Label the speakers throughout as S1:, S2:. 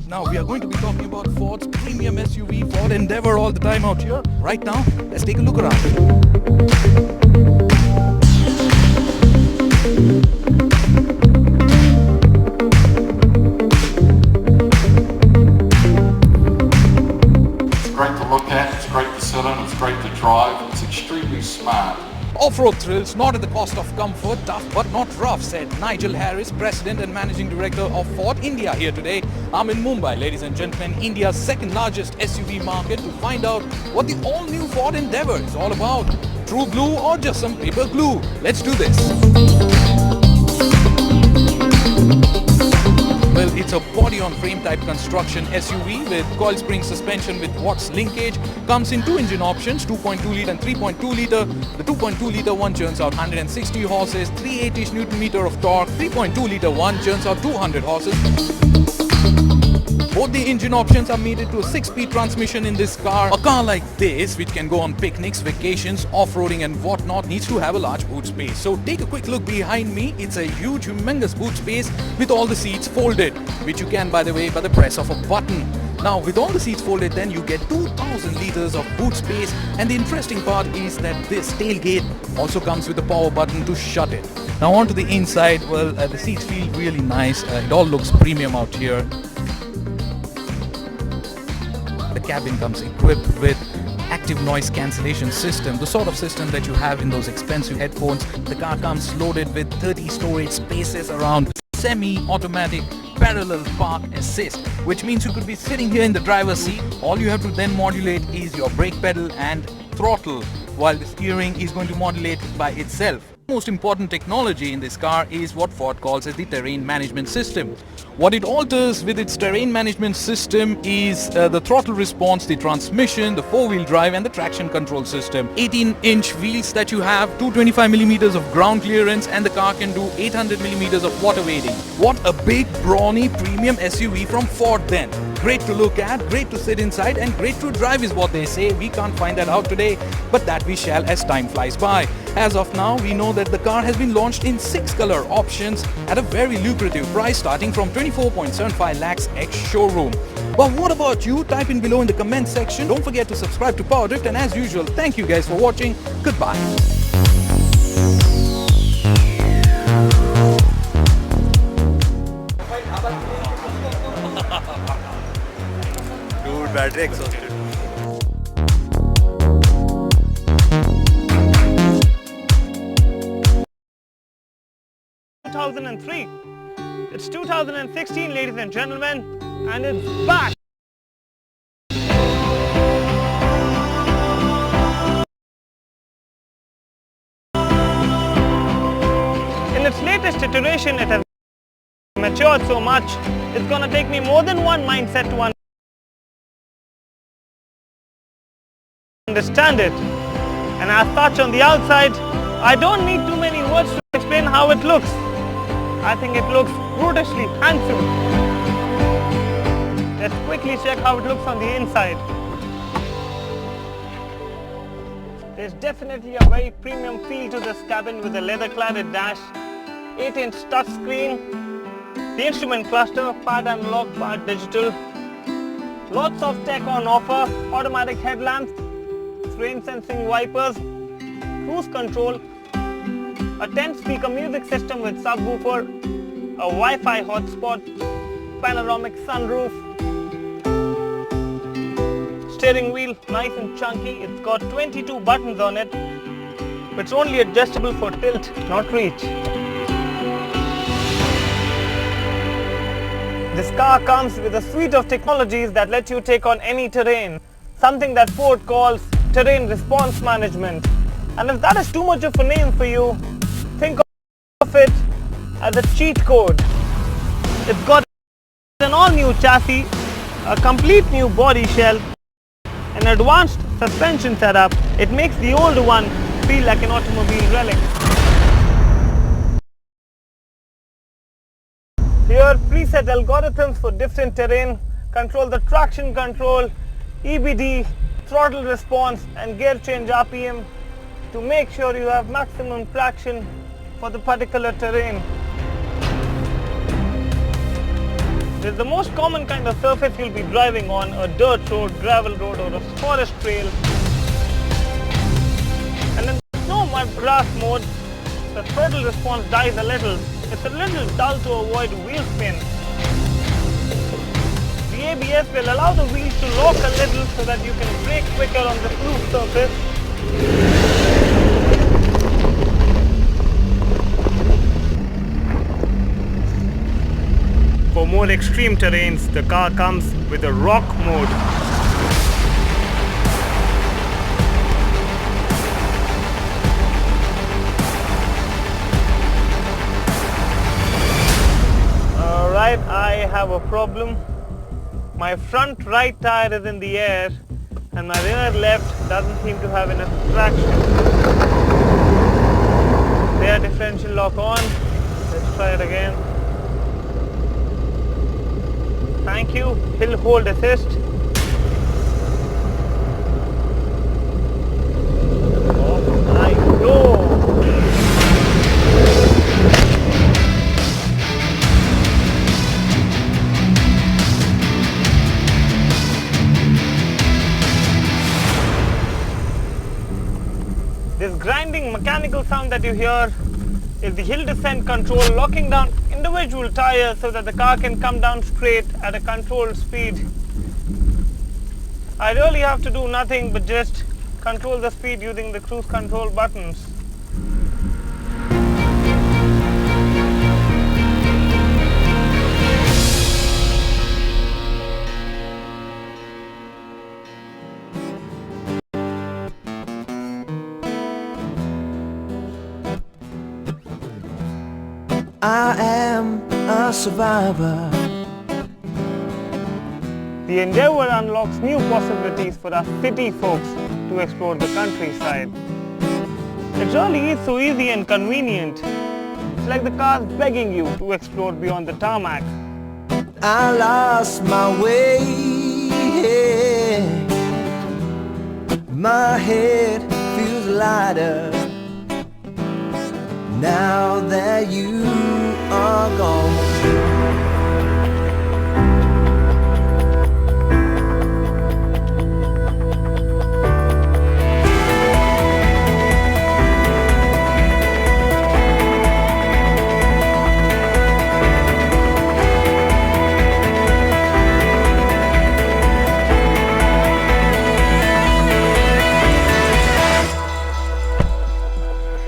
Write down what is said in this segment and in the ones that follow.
S1: Now we are going to be talking about Ford's premium SUV, Ford Endeavour, all the time out here. Right now, let's take a look around.
S2: It's great to look at, it's great to sit in, it's great to drive, it's extremely smart.
S1: Off-road thrills, not at the cost of comfort, tough but not rough, said Nigel Harris, President and Managing Director of Ford India here today. I'm in Mumbai, ladies and gentlemen, India's second largest SUV market, to find out what the all-new Ford Endeavour is all about. True blue or just some paper glue? Let's do this. Well, it's a body-on-frame type construction SUV with coil spring suspension with Watt's linkage. Comes in two engine options, 2.2 litre and 3.2 litre. The 2.2 litre one churns out 160 horses, 380 Nm of torque. 3.2 litre one churns out 200 horses. Both the engine options are mated to a 6-speed transmission in this car. A car like this, which can go on picnics, vacations, off-roading and whatnot, needs to have a large boot space. So take a quick look behind me. It's a huge, humongous boot space with all the seats folded, which you can, by the way, by the press of a button. Now, with all the seats folded, then you get 2,000 litres of boot space. And the interesting part is that this tailgate also comes with a power button to shut it. Now, onto the inside, well, the seats feel really nice. It all looks premium out here. The cabin comes equipped with active noise cancellation system, the sort of system that you have in those expensive headphones. The car comes loaded with 30 storage spaces around, semi-automatic parallel park assist, which means you could be sitting here in the driver's seat. All you have to then modulate is your brake pedal and throttle, while the steering is going to modulate by itself. The most important technology in this car is what Ford calls as the terrain management system. What it alters with its terrain management system is the throttle response, the transmission, the four-wheel drive and the traction control system. 18-inch wheels that you have, 225mm of ground clearance, and the car can do 800mm of water wading. What a big, brawny, premium SUV from Ford then. Great to look at, great to sit inside and great to drive is what they say. We can't find that out today, but that we shall as time flies by. As of now, we know that the car has been launched in 6 color options at a very lucrative price, starting from 24.75 lakhs ex-showroom. But what about you? Type in below in the comment section. Don't forget to subscribe to Power Drift, and as usual, thank you guys for watching. Goodbye.
S3: Dude, battery exhausted.
S4: 2003. It's 2016, ladies and gentlemen, and it's back. In its latest iteration, it has matured so much, it's gonna take me more than one mindset to understand it. And as such, on the outside, I don't need too many words to explain how it looks. I think it looks brutishly handsome. Let's quickly check how it looks on the inside. There's definitely a very premium feel to this cabin with a leather-cladded dash, 8-inch touchscreen, the instrument cluster, part analog, part digital, lots of tech on offer, automatic headlamps, rain-sensing wipers, cruise control, a 10-speaker music system with subwoofer, a Wi-Fi hotspot, panoramic sunroof, steering wheel nice and chunky. It's got 22 buttons on it, but it's only adjustable for tilt, not reach. This car comes with a suite of technologies that let you take on any terrain, something that Ford calls terrain response management. And if that is too much of a name for you, think of it as a cheat code. It's got an all-new chassis, a complete new body shell, an advanced suspension setup. It makes the older one feel like an automobile relic. Here, preset algorithms for different terrain control the traction control, EBD, throttle response and gear change RPM to make sure you have maximum traction for the particular terrain. This is the most common kind of surface you'll be driving on, a dirt road, gravel road or a forest trail. And in the snow mud grass mode, the throttle response dies a little. It's a little dull to avoid wheel spin. The ABS will allow the wheels to lock a little so that you can brake quicker on the smooth surface. For more extreme terrains, the car comes with a rock mode. Alright, I have a problem. My front right tire is in the air and my rear left doesn't seem to have enough traction. Rear differential lock on. Let's try it again. Thank you. Hill hold assist. Oh my God. This grinding mechanical sound that you hear is the hill descent control locking down individual tires so that the car can come down straight at a controlled speed. I really have to do nothing but just control the speed using the cruise control buttons.
S3: I am a survivor.
S4: The Endeavour unlocks new possibilities for us city folks to explore the countryside. It really is so easy and convenient. It's like the car's begging you to explore beyond the tarmac.
S3: I lost my way. My head feels lighter now that you are gone.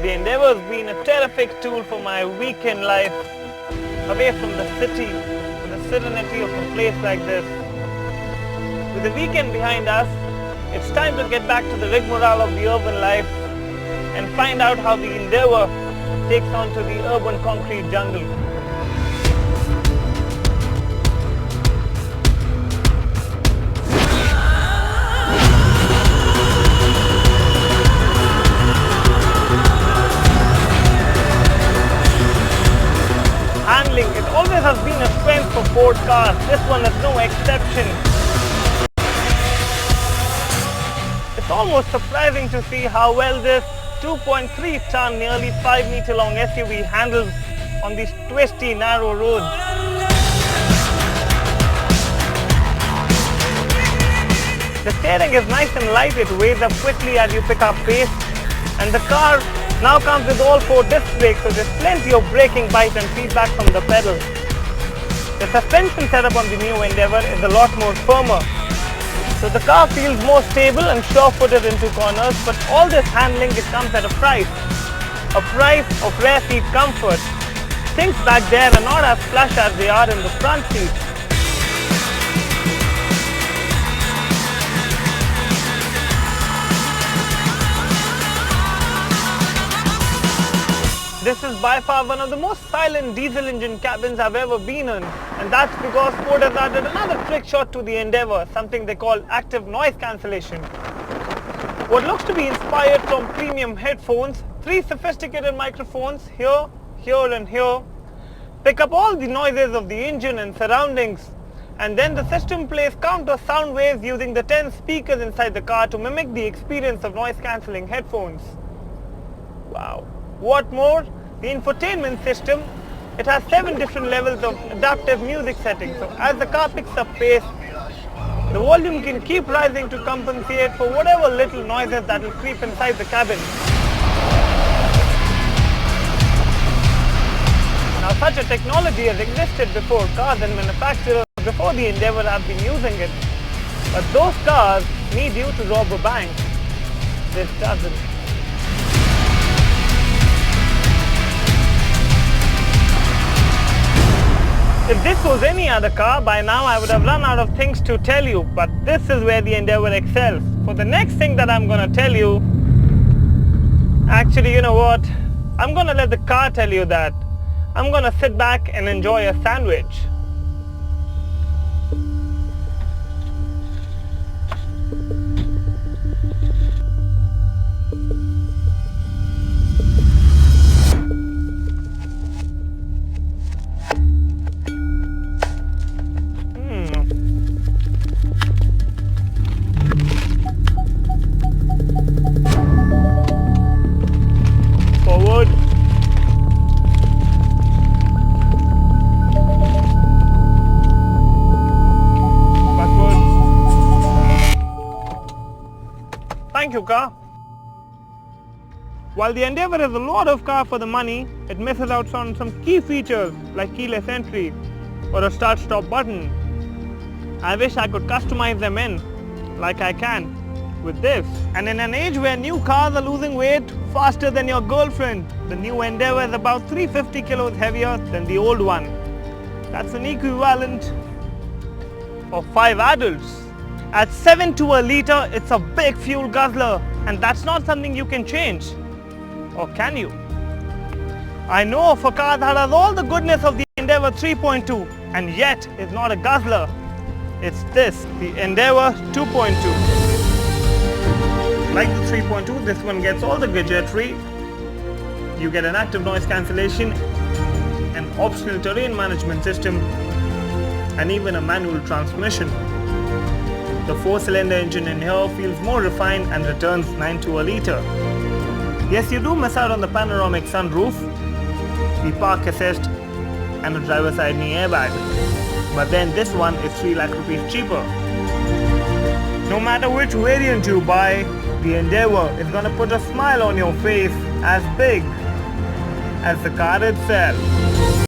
S4: The Endeavour has been a terrific tool for my weekend life, away from the city, to the serenity of a place like this. With the weekend behind us, it's time to get back to the rigmarole of the urban life and find out how the Endeavour takes on to the urban concrete jungle. It always has been a strength for Ford cars. This one is no exception. It's almost surprising to see how well this 2.3-ton, nearly 5-meter long SUV handles on these twisty, narrow roads. The steering is nice and light. It weighs up quickly as you pick up pace, and the car now comes with all 4 disc brakes, so there's plenty of braking bite and feedback from the pedal. The suspension setup on the new Endeavour is a lot more firmer, so the car feels more stable and sure-footed into corners, but all this handling, it comes at a price of rear seat comfort. Things back there are not as plush as they are in the front seat. This is by far one of the most silent diesel engine cabins I've ever been in, and that's because Ford has added another trick shot to the Endeavour, something they call active noise cancellation. What looks to be inspired from premium headphones, 3 sophisticated microphones here, here and here pick up all the noises of the engine and surroundings, and then the system plays counter sound waves using the 10 speakers inside the car to mimic the experience of noise cancelling headphones. Wow. What more, the infotainment system It has 7 different levels of adaptive music settings. So as the car picks up pace, the volume can keep rising to compensate for whatever little noises that will creep inside the cabin. Now such a technology has existed before. Cars and manufacturers before the Endeavour have been using it. But those cars need you to rob a bank. This doesn't. If this was any other car, by now I would have run out of things to tell you, but this is where the Endeavour excels. For the next thing that I'm going to tell you, actually, you know what? I'm going to let the car tell you that. I'm going to sit back and enjoy a sandwich. Forward. Backward. Thank you, car. While the Endeavour is a lot of car for the money, it misses out on some key features like keyless entry or a start-stop button. I wish I could customize them in like I can with this. And in an age where new cars are losing weight faster than your girlfriend, the new Endeavour is about 350 kilos heavier than the old one. That's an equivalent of 5 adults. At 7 to a litre, it's a big fuel guzzler, and that's not something you can change. Or can you? I know of a car that has all the goodness of the Endeavour 3.2 and yet is not a guzzler. It's this, the Endeavour 2.2. Like the 3.2, this one gets all the gadgetry. You get an active noise cancellation, an optional terrain management system, and even a manual transmission. The 4-cylinder engine in here feels more refined and returns 9 to a litre. Yes, you do miss out on the panoramic sunroof, the park assist, and the driver side knee airbag. But then this one is 3 lakh rupees cheaper. No matter which variant you buy, the Endeavour is gonna put a smile on your face as big as the car itself.